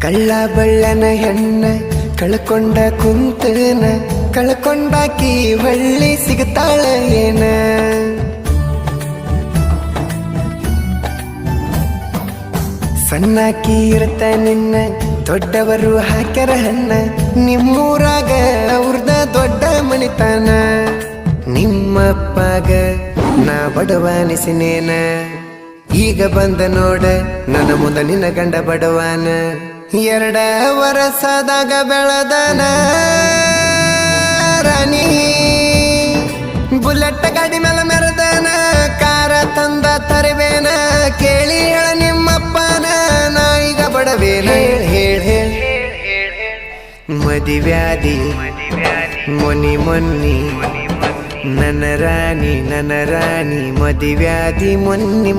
ಕಳ್ಳ ಬಳ್ಳನ ಹೆಣ್ಣ ಕಳ್ಕೊಂಡ ಕುಂತನ ಕಳ್ಕೊಂಡಾಕಿ ಹೊಳ್ಳಿ ಸಿಗ್ತಾಳ ಏನ ಸಣ್ಣಾಕಿ ಇರ್ತ ನಿನ್ನ ದೊಡ್ಡವರು ಹಾಕ್ಯಾರ ಹಣ್ಣ ನಿಮ್ಮೂರಾಗ ಅವ್ರದ ದೊಡ್ಡ ಮನಿತಾನ ನಿಮ್ಮಪ್ಪಾಗ ನಾ ಬಡವಾನಿಸಿನೇನ ಈಗ ಬಂದ ನೋಡ ನನ್ನ ಮುಂದ ನಿನ್ನ ಗಂಡ ಬಡವಾನ 2 ವರ್ಷದಾಗ ಬೆಳದನ ರಾಣಿ ಬುಲೆಟ್ ಗಾಡಿ ಮೇಲೆ ಮೆರೆದನ ಕಾರ ತಂದ ತರಬೇನ ಕೇಳಿ ಹೇಳ ನಿಮ್ಮಪ್ಪನ ನಾ ಈಗ ಬಡವೇನ ಹೇಳ ಮದಿವ್ಯಾದಿ ಮೊನ್ನಿ ನನ್ನ ರಾಣಿ ಮದಿವ್ಯಾದಿ ಮೊನ್ನಿ